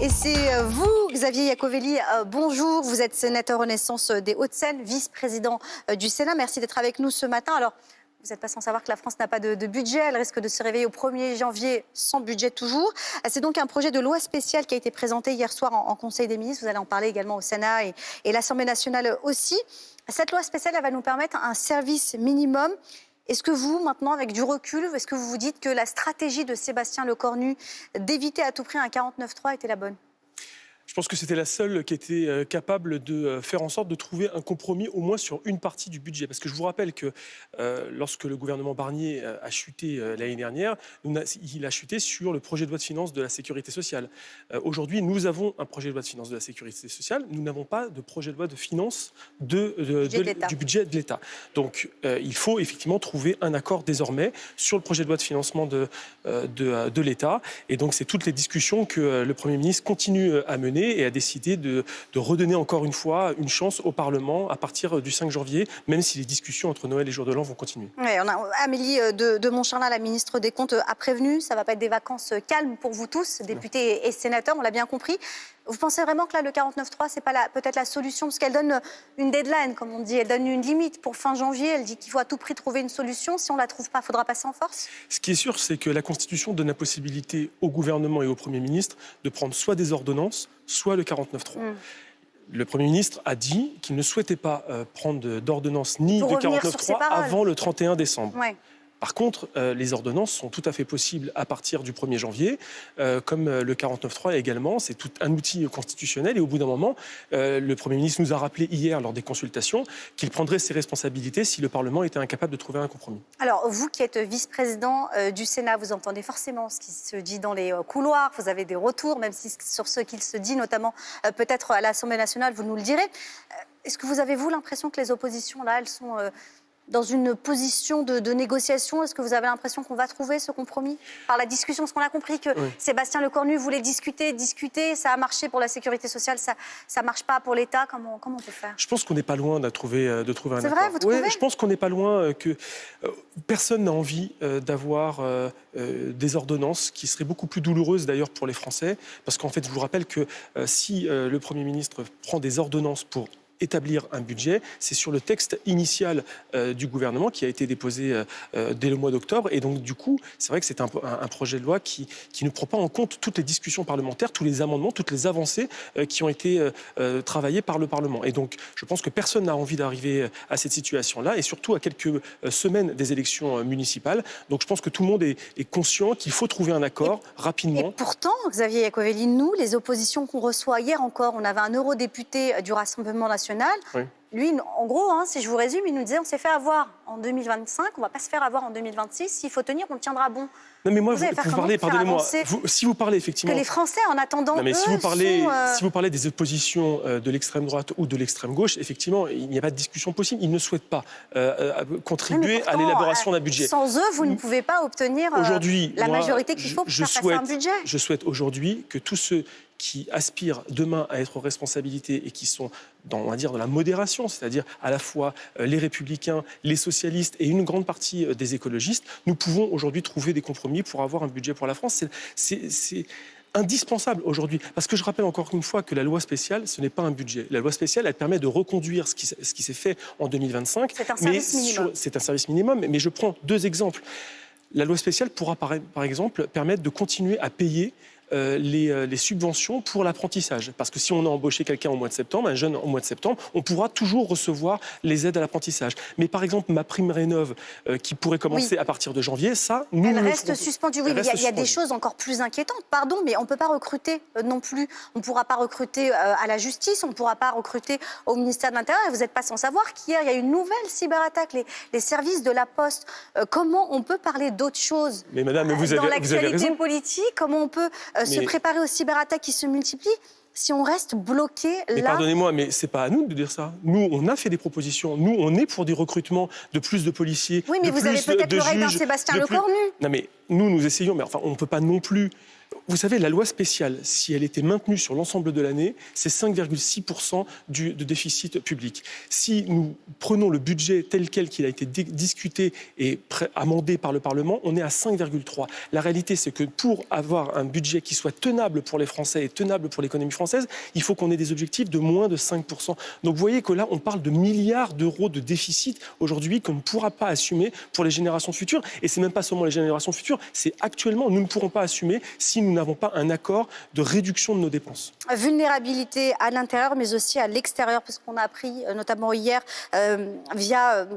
Et c'est vous, Xavier Iacovelli, bonjour. Vous êtes sénateur Renaissance des Hauts-de-Seine, vice-président du Sénat. Merci d'être avec nous ce matin. Alors, vous n'êtes pas sans savoir que la France n'a pas de budget. Elle risque de se réveiller au 1er janvier sans budget toujours. C'est donc un projet de loi spéciale qui a été présenté hier soir en Conseil des ministres. Vous allez en parler également au Sénat et l'Assemblée nationale aussi. Cette loi spéciale, elle va nous permettre un service minimum. Est-ce que vous, maintenant, avec du recul, est-ce que vous vous dites que la stratégie de Sébastien Lecornu d'éviter à tout prix un 49.3 était la bonne ? Je pense que c'était la seule qui était capable de faire en sorte de trouver un compromis au moins sur une partie du budget. Parce que je vous rappelle que lorsque le gouvernement Barnier a chuté l'année dernière, il a chuté sur le projet de loi de finances de la sécurité sociale. Aujourd'hui, nous avons un projet de loi de finances de la sécurité sociale. Nous n'avons pas de projet de loi de finances du budget de l'État. Donc il faut effectivement trouver un accord désormais sur le projet de loi de financement de l'État. Et donc c'est toutes les discussions que le Premier ministre continue à mener et a décidé de redonner encore une fois une chance au Parlement à partir du 5 janvier, même si les discussions entre Noël et Jour de l'An vont continuer. Ouais, Amélie de Montcharlin, la ministre des Comptes, a prévenu, ça ne va pas être des vacances calmes pour vous tous, députés et sénateurs, on l'a bien compris. Vous pensez vraiment que là, le 49.3, ce n'est pas peut-être la solution? Parce qu'elle donne une deadline, comme on dit, elle donne une limite pour fin janvier. Elle dit qu'il faut à tout prix trouver une solution. Si on ne la trouve pas, il faudra passer en force. Ce qui est sûr, c'est que la Constitution donne la possibilité au gouvernement et au Premier ministre de prendre soit des ordonnances, soit le 49.3. Le Premier ministre a dit qu'il ne souhaitait pas prendre d'ordonnance ni de 49.3 avant le 31 décembre. Ouais. Par contre, les ordonnances sont tout à fait possibles à partir du 1er janvier, comme le 49.3 également. C'est tout un outil constitutionnel. Et au bout d'un moment, le Premier ministre nous a rappelé hier, lors des consultations, qu'il prendrait ses responsabilités si le Parlement était incapable de trouver un compromis. Alors, vous qui êtes vice-président du Sénat, vous entendez forcément ce qui se dit dans les couloirs. Vous avez des retours, même si sur ce qu'il se dit, notamment peut-être à l'Assemblée nationale, vous nous le direz. Est-ce que vous avez, vous, l'impression que les oppositions, là, elles sont dans une position de négociation? Est-ce que vous avez l'impression qu'on va trouver ce compromis par la discussion? Parce qu'on a compris que Sébastien Lecornu voulait discuter, ça a marché pour la sécurité sociale, ça ne marche pas pour l'État. Comment on peut faire? Je pense qu'on n'est pas loin de trouver un accord. C'est vrai, vous trouvez? Je pense qu'on n'est pas loin, que personne n'a envie d'avoir des ordonnances qui seraient beaucoup plus douloureuses d'ailleurs pour les Français. Parce qu'en fait, je vous rappelle que si le Premier ministre prend des ordonnances pour établir un budget, c'est sur le texte initial du gouvernement qui a été déposé dès le mois d'octobre. Et donc, du coup, c'est vrai que c'est un projet de loi qui ne prend pas en compte toutes les discussions parlementaires, tous les amendements, toutes les avancées qui ont été travaillées par le Parlement. Et donc, je pense que personne n'a envie d'arriver à cette situation-là, et surtout à quelques semaines des élections municipales. Donc, je pense que tout le monde est conscient qu'il faut trouver un accord rapidement. Et pourtant, Xavier Iacovelli, nous, les oppositions qu'on reçoit hier encore, on avait un eurodéputé du Rassemblement national. Oui. Lui, en gros, si je vous résume, il nous disait on s'est fait avoir en 2025, on ne va pas se faire avoir en 2026. S'il faut tenir, on tiendra bon. Non mais moi, vous parlez, pardonnez-moi, si vous parlez effectivement... Que les Français, en attendant, si vous parlez des oppositions de l'extrême droite ou de l'extrême gauche, effectivement, il n'y a pas de discussion possible. Ils ne souhaitent pas contribuer pourtant, à l'élaboration d'un budget. Sans eux, vous ne pouvez pas obtenir la majorité qu'il faut pour faire passer un budget. Je souhaite aujourd'hui que tous ceux qui aspirent demain à être aux responsabilités et qui sont dans la modération, c'est-à-dire à la fois les républicains, les socialistes et une grande partie des écologistes, nous pouvons aujourd'hui trouver des compromis pour avoir un budget pour la France. C'est indispensable aujourd'hui. Parce que je rappelle encore une fois que la loi spéciale, ce n'est pas un budget. La loi spéciale, elle permet de reconduire ce qui s'est fait en 2025. C'est un service minimum. C'est un service minimum, mais je prends deux exemples. La loi spéciale pourra, par exemple, permettre de continuer à payer les subventions pour l'apprentissage. Parce que si on a embauché quelqu'un au mois de septembre, un jeune au mois de septembre, on pourra toujours recevoir les aides à l'apprentissage. Mais par exemple, ma prime rénov qui pourrait commencer à partir de janvier, ça, nous... Elle reste suspendue. Oui, il y a des choses encore plus inquiétantes. Pardon, mais on ne peut pas recruter non plus. On ne pourra pas recruter à la justice, on ne pourra pas recruter au ministère de l'Intérieur. Et vous n'êtes pas sans savoir qu'hier, il y a eu une nouvelle cyberattaque. Les services de la Poste. Comment on peut parler d'autre chose? Mais madame, vous avez dans raison. l'actualité politique, comment on peut se préparer aux cyberattaques qui se multiplient si on reste bloqué là? Mais pardonnez-moi, mais c'est pas à nous de dire ça. Nous, on a fait des propositions. Nous, on est pour des recrutements de plus de policiers, oui, mais vous avez peut-être l'oreille d'un Sébastien Lecornu. Non, mais nous essayons. Mais enfin, on ne peut pas non plus Vous savez, la loi spéciale, si elle était maintenue sur l'ensemble de l'année, c'est 5,6% de déficit public. Si nous prenons le budget tel quel qu'il a été discuté et amendé par le Parlement, on est à 5,3. La réalité, c'est que pour avoir un budget qui soit tenable pour les Français et tenable pour l'économie française, il faut qu'on ait des objectifs de moins de 5%. Donc vous voyez que là, on parle de milliards d'euros de déficit aujourd'hui qu'on ne pourra pas assumer pour les générations futures. Et c'est même pas seulement les générations futures, c'est actuellement, nous ne pourrons pas assumer si nous n'avons pas un accord de réduction de nos dépenses. Vulnérabilité à l'intérieur, mais aussi à l'extérieur, parce qu'on a appris, notamment hier, via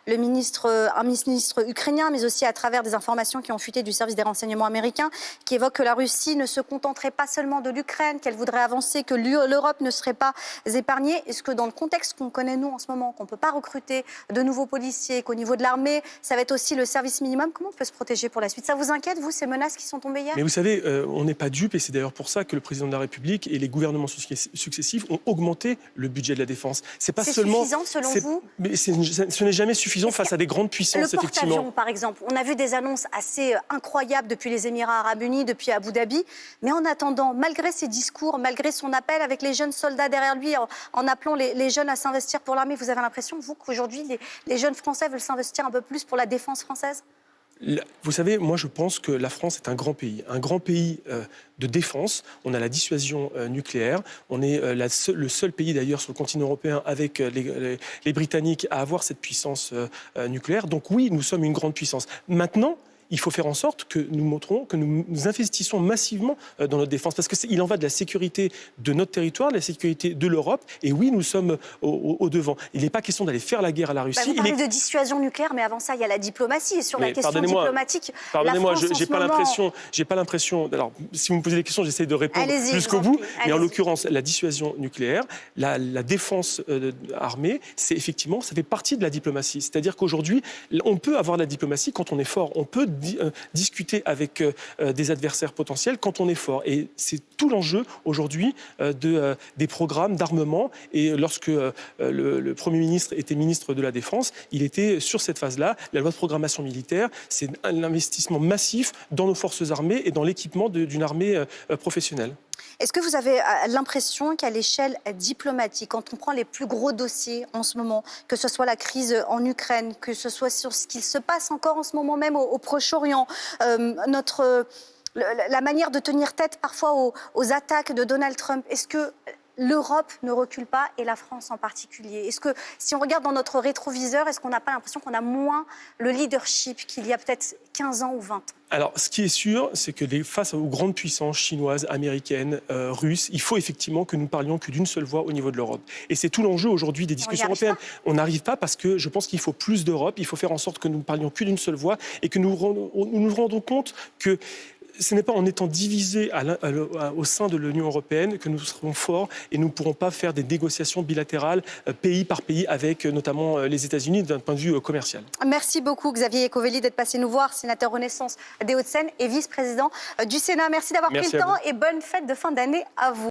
un ministre ukrainien, mais aussi à travers des informations qui ont fuité du service des renseignements américains, qui évoquent que la Russie ne se contenterait pas seulement de l'Ukraine, qu'elle voudrait avancer, que l'Europe ne serait pas épargnée. Est-ce que dans le contexte qu'on connaît, nous, en ce moment, qu'on ne peut pas recruter de nouveaux policiers, qu'au niveau de l'armée, ça va être aussi le service minimum, comment on peut se protéger pour la suite? Ça vous inquiète, vous, ces menaces qui sont tombées hier? Mais vous savez, on n'est pas dupe, et c'est d'ailleurs pour ça que le président de la République et les gouvernements successifs ont augmenté le budget de la défense. C'est suffisant, selon vous? Mais ce n'est jamais suffisant face à des grandes puissances, le effectivement. porte-avions, par exemple, on a vu des annonces assez incroyables depuis les Émirats Arabes Unis, depuis Abu Dhabi. Mais en attendant, malgré ses discours, malgré son appel avec les jeunes soldats derrière lui, en appelant les jeunes à s'investir pour l'armée, vous avez l'impression, vous, qu'aujourd'hui, les jeunes Français veulent s'investir un peu plus pour la défense française? Vous savez, moi je pense que la France est un grand pays de défense. On a la dissuasion nucléaire. On est le seul pays d'ailleurs sur le continent européen avec les Britanniques à avoir cette puissance nucléaire. Donc oui, nous sommes une grande puissance. Maintenant, il faut faire en sorte que nous montrons que nous investissons massivement dans notre défense, parce qu'il en va de la sécurité de notre territoire, de la sécurité de l'Europe. Et oui, nous sommes au devant. Il n'est pas question d'aller faire la guerre à la Russie. Vous parlez de dissuasion nucléaire, mais avant ça, il y a la diplomatie. Et sur la question diplomatique, pardonnez-moi, j'ai pas l'impression. Alors, si vous me posez des questions, j'essaie de répondre jusqu'au bout. Mais en l'occurrence, la dissuasion nucléaire, la défense armée, c'est effectivement, ça fait partie de la diplomatie. C'est-à-dire qu'aujourd'hui, on peut avoir de la diplomatie quand on est fort. On peut discuter avec des adversaires potentiels quand on est fort. Et c'est tout l'enjeu aujourd'hui des programmes d'armement. Et lorsque le Premier ministre était ministre de la Défense, il était sur cette phase-là. La loi de programmation militaire, c'est un investissement massif dans nos forces armées et dans l'équipement d'une armée professionnelle. Est-ce que vous avez l'impression qu'à l'échelle diplomatique, quand on prend les plus gros dossiers en ce moment, que ce soit la crise en Ukraine, que ce soit sur ce qu'il se passe encore en ce moment même au Proche-Orient, la manière de tenir tête parfois aux attaques de Donald Trump, est-ce que l'Europe ne recule pas, et la France en particulier? Est-ce que, si on regarde dans notre rétroviseur, est-ce qu'on n'a pas l'impression qu'on a moins le leadership qu'il y a peut-être 15 ans ou 20 ans? Alors, ce qui est sûr, c'est que face aux grandes puissances chinoises, américaines, russes, il faut effectivement que nous parlions que d'une seule voix au niveau de l'Europe. Et c'est tout l'enjeu aujourd'hui des discussions européennes. On n'arrive pas parce que je pense qu'il faut plus d'Europe. Il faut faire en sorte que nous ne parlions que d'une seule voix et que nous nous rendons compte que ce n'est pas en étant divisés au sein de l'Union européenne que nous serons forts, et nous ne pourrons pas faire des négociations bilatérales pays par pays avec notamment les États-Unis d'un point de vue commercial. Merci beaucoup Xavier Iacovelli d'être passé nous voir, sénateur Renaissance des Hauts-de-Seine et vice-président du Sénat. Merci d'avoir pris le temps et bonne fête de fin d'année à vous.